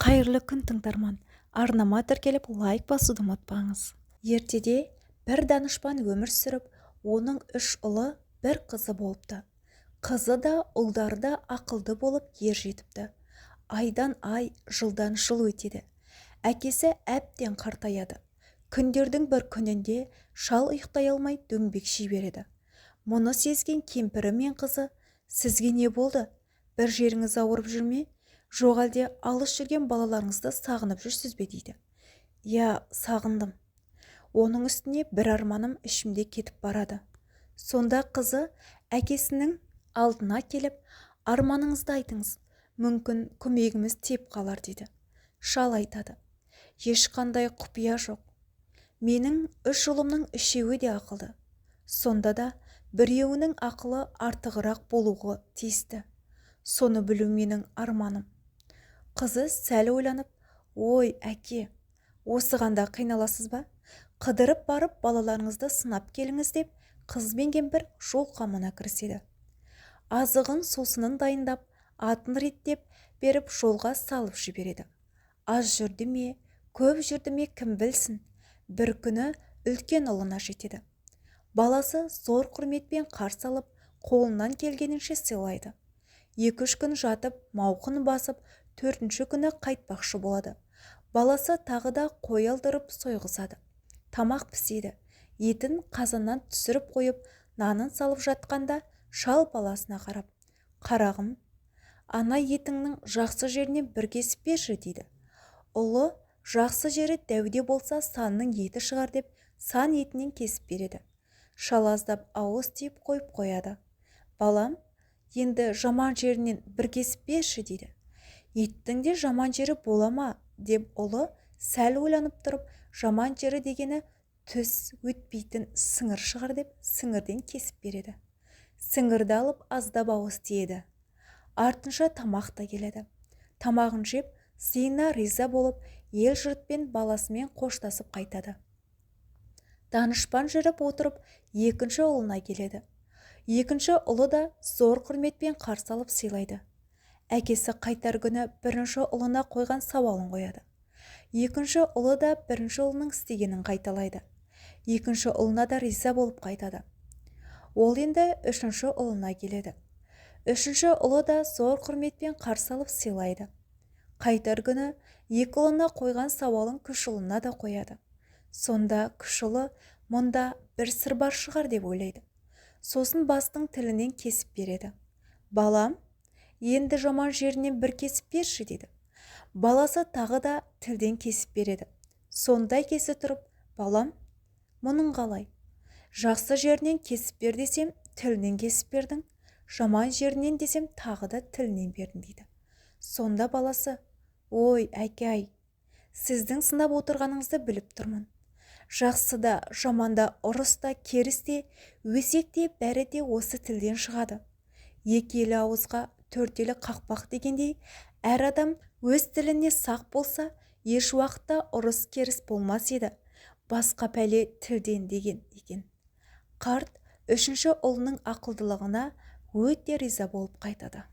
Қайырлы күн тыңдарман, арнама тіркеліп лайк басуды ұмытпаңыз. Ертеде бір данышпан өмір сүріп, оның 3 ұлы, бір қызы болыпты. Қызы да, ұлдары да ақылды болып ер жетіпті. Айдан ай, жылдан жыл өтеді. Әкесі әбден қартаяды. Күндердің бір күнінде шал ұйықтай алмай дөңбекши береді. Мұны сезген кемпірі мен қызы: "Сізге не болды? Бір жеріңіз ауырып жүрме? Жоқ әлде алыс жүрген балаларыңызды сағынып жүрсіз бе?" дейді. "Я, сағындым. Оның үстіне бір арманым ішімде кетіп барады." Сонда қызы әкесінің алдына келіп: "Арманыңызды айтыңыз, мүмкін көмегіміз теп қалар" дейді. Шал айтады: "Ешқандай құпия жоқ. Менің 3 ұлымның 3-еуі де ақылды. Сонда да біреуінің ақылы артығырақ болуға тиісті. Соны білу менің арманым." Қызы сәл ойланып: "Ой, әке, осығанда қиналасыз ба? Қыдырып барып балаларыңызды сынап келіңіз" деп қыз бен кемпір жол қамына кіріседі. Азығын сусынын дайындап, атын реттеп беріп жолға салып жібереді. Аз жүрді ме, көп жүрді ме кім білсін, бір күні үлкен ұлына жетеді. Баласы зор құрметпен қарсы алып, қолынан келгенінше сыйлайды. 2-3 күн жатып, мауқын басып, 4-ші күні қайтпақшы болады. Баласы тағы да қой алдырып сойғызады. Тамақ піседі. Етін қазаннан түсіріп қойып, нанын салып жатқанда шал баласына қарап: "Қарағым, ана етіңнің жақсы жерінен бір кесіп берші" дейді. Ұлы жақсы жері дәуде болса санның еті шығар деп сан етінен кесіп береді. Шал аздап ауыз тиіп қойып қояды. "Балам, енді жаман жерінен бір кесіп берші" дейді. "Еттің де жаман жері бола ма?" деп ұлы сәл ойланып тұрып: "Жаман жері дегені түс өтпейтін сіңір шығар" деп сіңірден кесіп береді. Сіңірді алып аздап ауыз тиеді. Артынша тамақ та келеді. Тамағын жеп, сыйына риза болып, ел жұртпен баласымен қоштасып қайтады. Данышпан жүріп отырып, 2-ші ұлына келеді. 2-ші ұлы да зор құрметпен қарсы алып сыйлайды. Әкесі қайтар күні 1-ші ұлына қойған сауалын қояды. 2-ші ұлы да 1-ші ұлының істегенін қайталайды. 2-ші ұлына да риза болып қайтады. Ол енді 3-ші ұлына келеді. 3-ші ұлы да зор құрметпен қарсы алып сыйлайды. Қайтар күні 2 ұлына қойған сауалын кіші ұлына да қояды. Сонда кіші ұлы мұнда бір сыр бар шығар деп ойлайды. Сосын бастың тілінен кесіп береді. "Балам, енді жаман жерінен бір кесіп берші" дейді. Баласы тағы да тілден кесіп береді. Сондай кесі тұрып: "Балам, мұның қалай? Жақсы жерінен кесіп бер десем, тілінен кесіп бердің. Жаман жерінен десем, тағы да тілінен бердің" дейді. Сонда баласы: "Ой, әке-ай, сіздің сынап отырғаныңызды біліп тұрмын. Жақсы да, жаман да, ұрыс та, керіс те, өсек те, бәрі де осы тілден шығады. 2 елі ауызға 4 елі қақпақ дегендей, әр адам өз тіліне сақ болса, еш уақытта ұрыс керіс болмас еді. Басқа пәле тілден" деген екен. Қарт 3-ші ұлының ақылдылығына өте риза болып қайтады.